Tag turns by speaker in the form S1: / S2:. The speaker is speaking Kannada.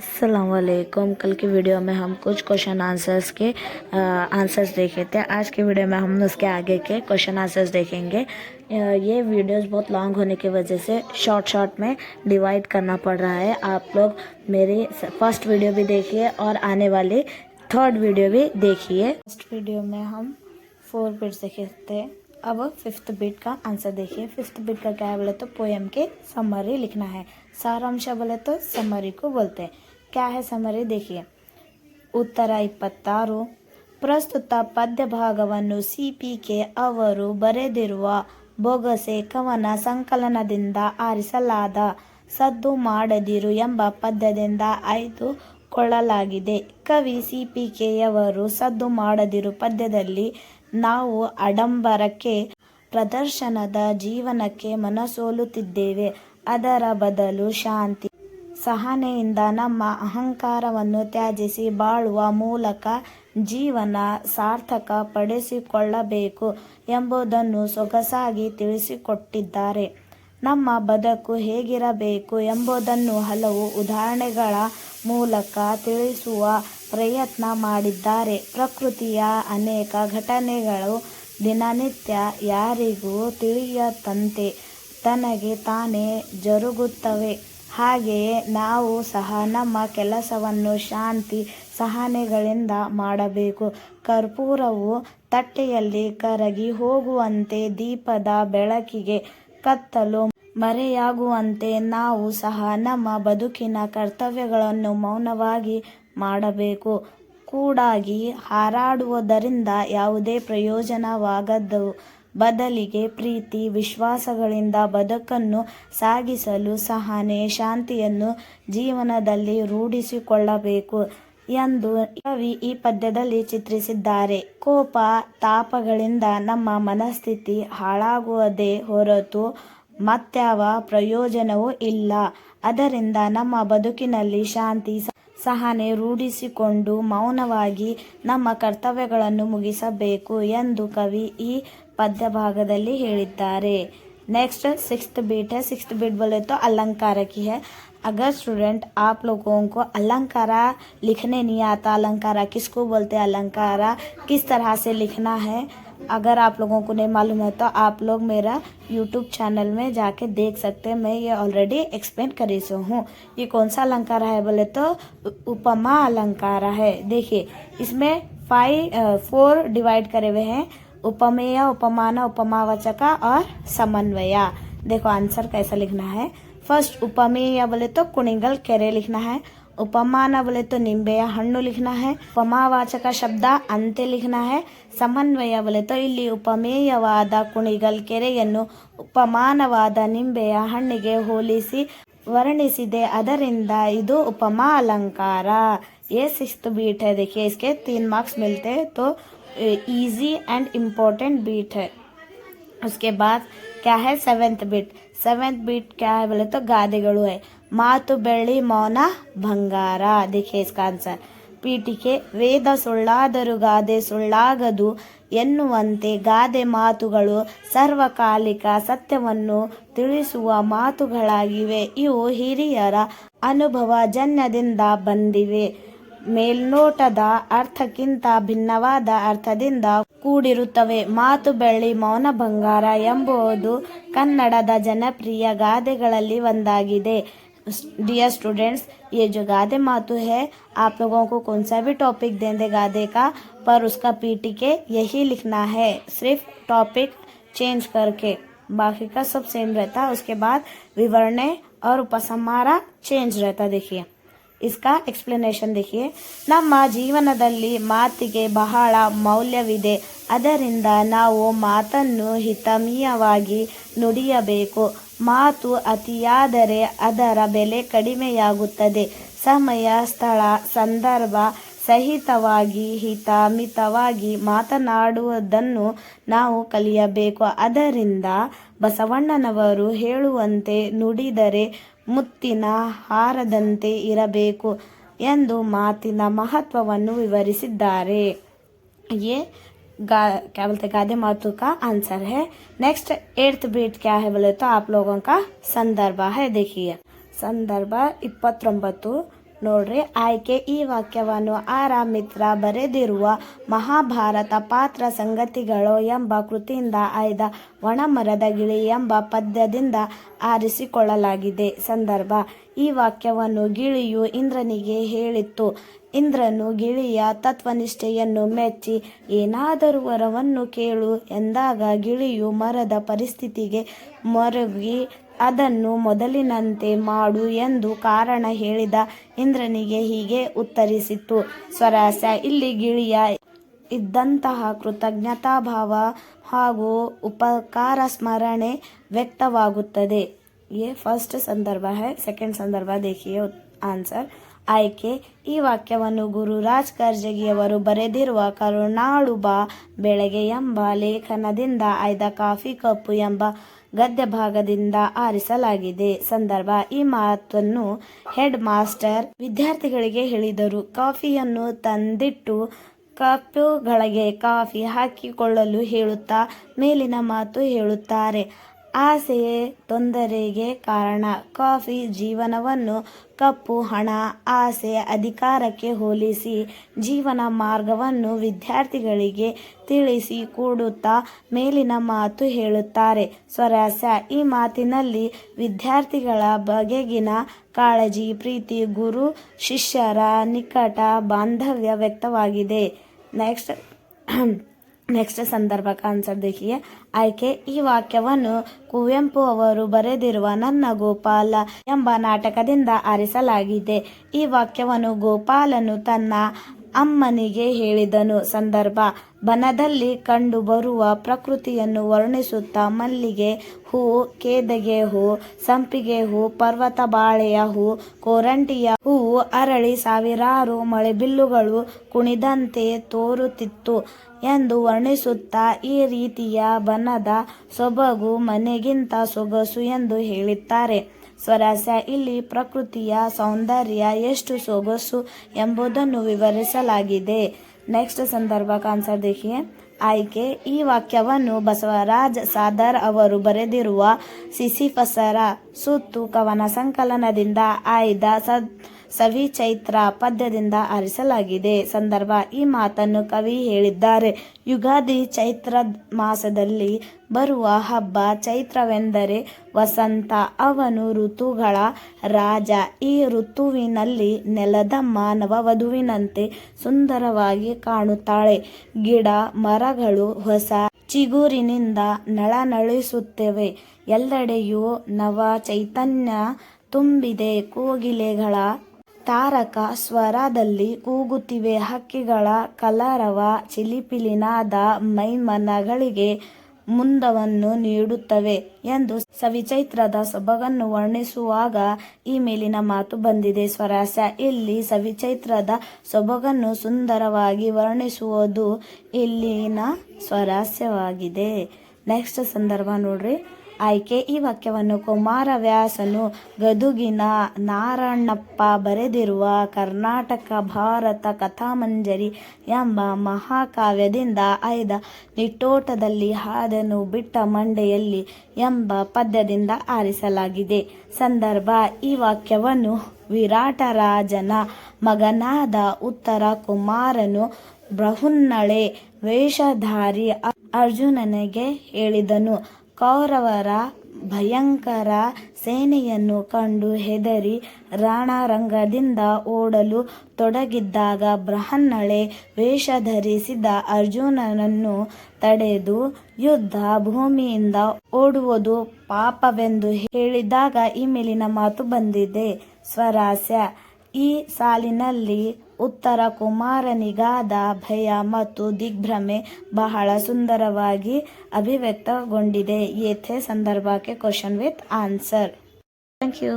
S1: अस्सलामुअलैकुम। कल की वीडियो में हम कुछ क्वेश्चन आंसर्स के आंसर्स देखे थे। आज की वीडियो में हम उसके आगे के क्वेश्चन आंसर्स देखेंगे। ये वीडियोस बहुत लॉन्ग होने की वजह से शॉर्ट में डिवाइड करना पड़ रहा है। आप लोग मेरी फर्स्ट वीडियो भी देखिए और आने वाली थर्ड वीडियो भी देखिए। फर्स्ट वीडियो में हम 4 बिट्स देखे थे। अब 5th बिट का आंसर देखिए। 5th बिट का क्या है बोले तो पोएम के समरी लिखना है। सारांश बोले तो समरी को बोलते हैं। क्या है समरी देखिए। ಉತ್ತರ 26 ಪ್ರಸ್ತುತ ಪದ್ಯ ಭಾಗವನ್ನು CPK ಅವರು ಬರೆದಿರುವ ಬೊಗಸೆ ಕವನ ಸಂಕಲನದಿಂದ ಆರಿಸಲಾದ ಸದ್ದು ಮಾಡದಿರು ಎಂಬ ಪದ್ಯದಿಂದ ಆಯ್ದುಕೊಳ್ಳಲಾಗಿದೆ. ಕವಿ CPKಯವರು ಸದ್ದು ಮಾಡದಿರು ಪದ್ಯದಲ್ಲಿ ನಾವು ಆಡಂಬರಕ್ಕೆ ಪ್ರದರ್ಶನದ ಜೀವನಕ್ಕೆ ಮನಸೋಲುತ್ತಿದ್ದೇವೆ. ಅದರ ಬದಲು ಶಾಂತಿ ಸಹನೆಯಿಂದ ನಮ್ಮ ಅಹಂಕಾರವನ್ನು ತ್ಯಜಿಸಿ ಬಾಳುವ ಮೂಲಕ ಜೀವನ ಸಾರ್ಥಕ ಪಡಿಸಿಕೊಳ್ಳಬೇಕು ಎಂಬುದನ್ನು ಸೊಗಸಾಗಿ ತಿಳಿಸಿಕೊಟ್ಟಿದ್ದಾರೆ. ನಮ್ಮ ಬದುಕು ಹೇಗಿರಬೇಕು ಎಂಬುದನ್ನು ಹಲವು ಉದಾಹರಣೆಗಳ ಮೂಲಕ ತಿಳಿಸುವ ಪ್ರಯತ್ನ ಮಾಡಿದ್ದಾರೆ. ಪ್ರಕೃತಿಯ ಅನೇಕ ಘಟನೆಗಳು ದಿನನಿತ್ಯ ಯಾರಿಗೂ ತಿಳಿಯದಂತೆ ತನಗೆ ತಾನೇ ಜರುಗುತ್ತವೆ. ಹಾಗೆಯೇ ನಾವು ಸಹ ನಮ್ಮ ಕೆಲಸವನ್ನು ಶಾಂತಿ ಸಹನೆಗಳಿಂದ ಮಾಡಬೇಕು. ಕರ್ಪೂರವು ತಟ್ಟೆಯಲ್ಲಿ ಕರಗಿ ಹೋಗುವಂತೆ ದೀಪದ ಬೆಳಕಿಗೆ ಕತ್ತಲು ಮರೆಯಾಗುವಂತೆ ನಾವು ಸಹ ನಮ್ಮ ಬದುಕಿನ ಕರ್ತವ್ಯಗಳನ್ನು ಮೌನವಾಗಿ ಮಾಡಬೇಕು. ಕೂಡಾಗಿ ಹಾರಾಡುವುದರಿಂದ ಯಾವುದೇ ಪ್ರಯೋಜನವಾಗದು. ಬದಲಿಗೆ ಪ್ರೀತಿ ವಿಶ್ವಾಸಗಳಿಂದ ಬದುಕನ್ನು ಸಾಗಿಸಲು ಸಹನೆ ಶಾಂತಿಯನ್ನು ಜೀವನದಲ್ಲಿ ರೂಢಿಸಿಕೊಳ್ಳಬೇಕು ಎಂದು ಕವಿ ಈ ಪದ್ಯದಲ್ಲಿ ಚಿತ್ರಿಸಿದ್ದಾರೆ. ಕೋಪ ತಾಪಗಳಿಂದ ನಮ್ಮ ಮನಸ್ಥಿತಿ ಹಾಳಾಗುವುದೇ ಹೊರತು ಮತ್ಯಾವ ಪ್ರಯೋಜನವೂ ಇಲ್ಲ. ಅದರಿಂದ ನಮ್ಮ ಬದುಕಿನಲ್ಲಿ ಶಾಂತಿ ಸಹನೆ ರೂಢಿಸಿಕೊಂಡು ಮೌನವಾಗಿ ನಮ್ಮ ಕರ್ತವ್ಯಗಳನ್ನು ಮುಗಿಸಬೇಕು ಎಂದು ಕವಿ ಈ पद्य भागದಲ್ಲಿ ಹೇಳಿದ್ದಾರೆ. नेक्स्ट 6th बीट है। 6th बीट बोले तो अलंकार की है। अगर स्टूडेंट आप लोगों को अलंकार लिखने नहीं आता, अलंकार किसको बोलते हैं, अलंकार किस तरह से लिखना है, अगर आप लोगों को नहीं मालूम है तो आप लोग मेरा YouTube चैनल में जाके देख सकते हैं। मैं ये ऑलरेडी एक्सप्लेन कर रही हूँ। ये कौन सा अलंकार है बोले तो उपमा अलंकार है। देखिए इसमें 4 डिवाइड करे हुए हैं। उपमेय, उपमान, उपमावाचक और समन्वय। देखो आंसर कैसा लिखना है। फर्स्ट उपमेय बोले तो कुಣಿಗಲ್ ಕೆರೆ लिखना है। उपमान बोले तो निंबೆಯ हಣ್ಣು लिखना है। उपमावाचक शब्द अंते लिखना है। समन्वय बोले तो ಇಲ್ಲಿ ಉಪಮೇಯವಾದ ಕುಣಿಗಲ್ ಕೆರೆಯನ್ನು ಉಪಮಾನವಾದ ನಿಂಬೆಯ ಹಣ್ಣಿಗೆ ಹೋಲಿಸಿ ವರ್ಣಿಸಿದೆ, ಅದರಿಂದ ಇದು उपमा अलंकार। ये 6th बीट है। देखिए इसके 3 मार्क्स मिलते हैं तो इजी एंड इम्पोर्टेंट बीट है। उसके बाद क्या है 7th बीट। 7th बीट क्या है बोले तो ಗಾದೆಗಳು है। ಮಾತು ಬೆಳ್ಳಿ ಮೌನ ಬಂಗಾರ। देखिए इसका आंसर। ಪೀಠಿಕೆ ವೇದ ಸುಳ್ಳಾದರೂ ಗಾದೆ ಸುಳ್ಳಾಗದು ಎನ್ನುವಂತೆ ಗಾದೆ ಮಾತುಗಳು ಸರ್ವಕಾಲಿಕ ಸತ್ಯವನ್ನು ತಿಳಿಸುವ ಮಾತುಗಳಾಗಿವೆ. ಇವು ಹಿರಿಯರ ಅನುಭವಜನ್ಯದಿಂದ ಬಂದಿವೆ. ಮೇಲ್ನೋಟದ ಅರ್ಥಕ್ಕಿಂತ ಭಿನ್ನವಾದ ಅರ್ಥದಿಂದ ಕೂಡಿರುತ್ತವೆ. ಮಾತು ಬೆಳ್ಳಿ ಮೌನ ಬಂಗಾರ ಎಂಬುದು ಕನ್ನಡದ ಜನಪ್ರಿಯ ಗಾದೆಗಳಲ್ಲಿ ಒಂದಾಗಿದೆ। डियर स्टूडेंट्स, ये जो गादे मातु है आप लोगों को कौन सा भी टॉपिक देंगे गादे का, पर उसका पीटीके यही लिखना है, सिर्फ टॉपिक चेंज करके, बाकी का सब सेम रहता। उसके बाद विवरणे और उपसंहार चेंज रहता। देखिए इसका एक्सप्लेनेशन देखिए। ನಮ್ಮ ಜೀವನದಲ್ಲಿ ಮಾತಿಗೆ ಬಹಳ ಮೌಲ್ಯವಿದೆ. ಅದರಿಂದ ನಾವು ಮಾತನ್ನು ಹಿತಮಿತವಾಗಿ ನುಡಿಯಬೇಕು. ಮಾತು ಅತಿಯಾದರೆ ಅದರ ಬೆಲೆ ಕಡಿಮೆಯಾಗುತ್ತದೆ. ಸಮಯ ಸ್ಥಳ ಸಂದರ್ಭ ಸಹಿತವಾಗಿ ಹಿತಮಿತವಾಗಿ ಮಾತನಾಡುವುದನ್ನು ನಾವು ಕಲಿಯಬೇಕು. ಅದರಿಂದ ಬಸವಣ್ಣನವರು ಹೇಳುವಂತೆ ನುಡಿದರೆ ಮುತ್ತಿನ ಹಾರದಂತೆ ಇರಬೇಕು ಎಂದು ಮಾತಿನ ಮಹತ್ವವನ್ನು ವಿವರಿಸಿದ್ದಾರೆ। ये क्या बोलते गादे मातु का आंसर है। नेक्स्ट 8th बीट क्या है बोले तो आप लोगों का संदर्भ है। देखिए संदर्भ 29 ನೋಡ್ರಿ. ಆಯ್ಕೆ ಈ ವಾಕ್ಯವನ್ನು ಆರ್ ಮಿತ್ರ ಬರೆದಿರುವ ಮಹಾಭಾರತ ಪಾತ್ರ ಸಂಗತಿಗಳು ಎಂಬ ಕೃತಿಯಿಂದ ಆಯ್ದ ಒಣಮರದ ಗಿಳಿ ಎಂಬ ಪದ್ಯದಿಂದ ಆರಿಸಿಕೊಳ್ಳಲಾಗಿದೆ. ಸಂದರ್ಭ: ಈ ವಾಕ್ಯವನ್ನು ಗಿಳಿಯು ಇಂದ್ರನಿಗೆ ಹೇಳಿತ್ತು. ಇಂದ್ರನು ಗಿಳಿಯ ತತ್ವನಿಷ್ಠೆಯನ್ನು ಮೆಚ್ಚಿ ಏನಾದರೂ ವರವನ್ನು ಕೇಳು ಎಂದಾಗ ಗಿಳಿಯು ಮರದ ಪರಿಸ್ಥಿತಿಗೆ ಮರುಗಿ ಅದನ್ನು ಮೊದಲಿನಂತೆ ಮಾಡು ಎಂದು ಕಾರಣ ಹೇಳಿದ ಇಂದ್ರನಿಗೆ ಹೀಗೆ ಉತ್ತರಿಸಿತು. ಸ್ವರಸ್ಯ: ಇಲ್ಲಿ ಗಿಳಿಯ ಇದ್ದಂತಹ ಕೃತಜ್ಞತಾಭಾವ ಹಾಗೂ ಉಪಕಾರ ಸ್ಮರಣೆ ವ್ಯಕ್ತವಾಗುತ್ತದೆ. ये फर्स्ट संदर्भ है. सेकंड संदर्भ देखिए आंसर. ಆಯ್ಕೆ ಈ ವಾಕ್ಯವನ್ನು ಗುರುರಾಜ್ ಕರ್ಜಗಿಯವರು ಬರೆದಿರುವ ಕರುಣಾಳು ಬಾ ಬೆಳಗ್ಗೆ ಎಂಬ ಲೇಖನದಿಂದ ಆಯ್ದ ಕಾಫಿ ಕಪ್ಪು ಎಂಬ ಗದ್ಯ ಭಾಗದಿಂದ ಆರಿಸಲಾಗಿದೆ. ಸಂದರ್ಭ: ಈ ಮಾತನ್ನು ಹೆಡ್ ಮಾಸ್ಟರ್ ವಿದ್ಯಾರ್ಥಿಗಳಿಗೆ ಹೇಳಿದರು. ಕಾಫಿಯನ್ನು ತಂದಿಟ್ಟು ಕಪ್ಪುಗಳಿಗೆ ಕಾಫಿ ಹಾಕಿಕೊಳ್ಳಲು ಹೇಳುತ್ತಾ ಮೇಲಿನ ಮಾತು ಹೇಳುತ್ತಾರೆ. ಆಸೆಯೇ ತೊಂದರೆಗೆ ಕಾರಣ. ಕಾಫಿ ಜೀವನವನ್ನು, ಕಪ್ಪು ಹಣ, ಆಸೆ ಅಧಿಕಾರಕ್ಕೆ ಹೋಲಿಸಿ ಜೀವನ ಮಾರ್ಗವನ್ನು ವಿದ್ಯಾರ್ಥಿಗಳಿಗೆ ತಿಳಿಸಿ ಕೊಡುತ್ತಾ ಮೇಲಿನ ಮಾತು ಹೇಳುತ್ತಾರೆ. ಸ್ವರಸ್ಯ: ಈ ಮಾತಿನಲ್ಲಿ ವಿದ್ಯಾರ್ಥಿಗಳ ಬಗೆಗಿನ ಕಾಳಜಿ, ಪ್ರೀತಿ, ಗುರು ಶಿಷ್ಯರ ನಿಕಟ ಬಾಂಧವ್ಯ ವ್ಯಕ್ತವಾಗಿದೆ. ನೆಕ್ಸ್ಟ್ ಸಂದರ್ಭ ಆನ್ಸರ್ देखिए. ಆಯ್ಕೆ ಈ ವಾಕ್ಯವನ್ನು ಕುವೆಂಪು ಅವರು ಬರೆದಿರುವ ನನ್ನ ಗೋಪಾಲ ಎಂಬ ನಾಟಕದಿಂದ ಆರಿಸಲಾಗಿದೆ. ಈ ವಾಕ್ಯವನ್ನು ಗೋಪಾಲನು ತನ್ನ ಅಮ್ಮನಿಗೆ ಹೇಳಿದನು. ಸಂದರ್ಭ: ಬನದಲ್ಲಿ ಕಂಡುಬರುವ ಪ್ರಕೃತಿಯನ್ನು ವರ್ಣಿಸುತ್ತಾ ಮಲ್ಲಿಗೆ ಹೂ, ಕೇದಗೆ ಹೂ, ಸಂಪಿಗೆ ಹೂ, ಪರ್ವತ ಬಾಳೆಯ ಹೂ, ಕೋರಂಟಿಯ ಹೂವು ಅರಳಿ ಸಾವಿರಾರು ಮಳೆಬಿಲ್ಲುಗಳು ಕುಣಿದಂತೆ ತೋರುತ್ತಿತ್ತು ಎಂದು ವರ್ಣಿಸುತ್ತಾ ಈ ರೀತಿಯ ಬನದ ಸೊಬಗು ಮನೆಗಿಂತ ಸೊಗಸು ಎಂದು ಹೇಳಿದ್ದಾರೆ. ಸ್ವರಸ್ಯ: ಇಲ್ಲಿ ಪ್ರಕೃತಿಯ ಸೌಂದರ್ಯ ಎಷ್ಟು ಸೊಗಸು ಎಂಬುದನ್ನು ವಿವರಿಸಲಾಗಿದೆ. ನೆಕ್ಸ್ಟ್ ಸಂದರ್ಭ ಆನ್ಸರ್ देखिए. ಆಯ್ಕೆ ಈ ವಾಕ್ಯವನ್ನು ಬಸವರಾಜ್ ಸಾದರ್ ಅವರು ಬರೆದಿರುವ ಸಿಸಿಫಸರ ಸುತ್ತು ಕವನ ಸಂಕಲನದಿಂದ ಆಯ್ದ ಸವಿಚೈತ್ರ ಪದ್ಯದಿಂದ ಆರಿಸಲಾಗಿದೆ. ಸಂದರ್ಭ: ಈ ಮಾತನ್ನು ಕವಿ ಹೇಳಿದ್ದಾರೆ. ಯುಗಾದಿ ಚೈತ್ರ ಮಾಸದಲ್ಲಿ ಬರುವ ಹಬ್ಬ. ಚೈತ್ರವೆಂದರೆ ವಸಂತ. ಅವನು ಋತುಗಳ ರಾಜ. ಈ ಋತುವಿನಲ್ಲಿ ನೆಲದಮ್ಮ ನವವಧುವಿನಂತೆ ಸುಂದರವಾಗಿ ಕಾಣುತ್ತಾಳೆ. ಗಿಡ ಮರಗಳು ಹೊಸ ಚಿಗುರಿನಿಂದ ನಳನಳಿಸುತ್ತವೆ. ಎಲ್ಲೆಡೆಯೂ ನವ ಚೈತನ್ಯ ತುಂಬಿದೆ. ಕೋಗಿಲೆಗಳ ತಾರಕ ಸ್ವರದಲ್ಲಿ ಕೂಗುತ್ತಿವೆ. ಹಕ್ಕಿಗಳ ಕಲರವ ಚಿಲಿಪಿಲಿನಾದ ಮೈಮನಗಳಿಗೆ ಮುಂದವನ್ನು ನೀಡುತ್ತವೆ ಎಂದು ಸವಿಚೈತ್ರದ ಸೊಬಗನ್ನು ವರ್ಣಿಸುವಾಗ ಈ ಮೇಲಿನ ಮಾತು ಬಂದಿದೆ. ಸ್ವರಸ್ಯ: ಇಲ್ಲಿ ಸವಿಚೈತ್ರದ ಸೊಬಗನ್ನು ಸುಂದರವಾಗಿ ವರ್ಣಿಸುವುದು ಇಲ್ಲಿನ ಸ್ವರಸ್ಯವಾಗಿದೆ. ನೆಕ್ಸ್ಟ್ ಸಂದರ್ಭ ನೋಡ್ರಿ. ಆಯ್ಕೆ ಈ ವಾಕ್ಯವನ್ನು ಕುಮಾರವ್ಯಾಸನು ಗದುಗಿನ ನಾರಣಪ್ಪ ಬರೆದಿರುವ ಕರ್ನಾಟಕ ಭಾರತ ಕಥಾಮಂಜರಿ ಎಂಬ ಮಹಾಕಾವ್ಯದಿಂದ ಆಯ್ದ ನಿಟ್ಟೋಟದಲ್ಲಿ ಹಾದೆನು ಬಿಟ್ಟ ಮಂಡೆಯಲ್ಲಿ ಎಂಬ ಪದ್ಯದಿಂದ ಆರಿಸಲಾಗಿದೆ. ಸಂದರ್ಭ: ಈ ವಾಕ್ಯವನ್ನು ವಿರಾಟರಾಜನ ಮಗನಾದ ಉತ್ತರ ಕುಮಾರನು ಬೃಹನ್ನಳೆ ವೇಷಧಾರಿ ಅರ್ಜುನನಿಗೆ ಹೇಳಿದನು. ಕೌರವರ ಭಯಂಕರ ಸೇನೆಯನ್ನು ಕಂಡು ಹೆದರಿ ರಣರಂಗದಿಂದ ಓಡಲು ತೊಡಗಿದ್ದಾಗ ಬೃಹನ್ನಳೆ ವೇಷಧರಿಸಿದ ಅರ್ಜುನನನ್ನು ತಡೆದು ಯುದ್ಧ ಭೂಮಿಯಿಂದ ಓಡುವುದು ಪಾಪವೆಂದು ಹೇಳಿದಾಗ ಈ ಮೇಲಿನ ಮಾತು ಬಂದಿದೆ. ಸ್ವರಸ್ಯ: ಈ ಸಾಲಿನಲ್ಲಿ ಉತ್ತರ ಕುಮಾರನಿಗಾದ ಭಯ ಮತ್ತು ದಿಗ್ಭ್ರಮೆ ಬಹಳ ಸುಂದರವಾಗಿ ಅಭಿವ್ಯಕ್ತಗೊಂಡಿದೆ. ಯೇ ಥೇ ಸಂದರ್ಭ के question with answer. Thank you.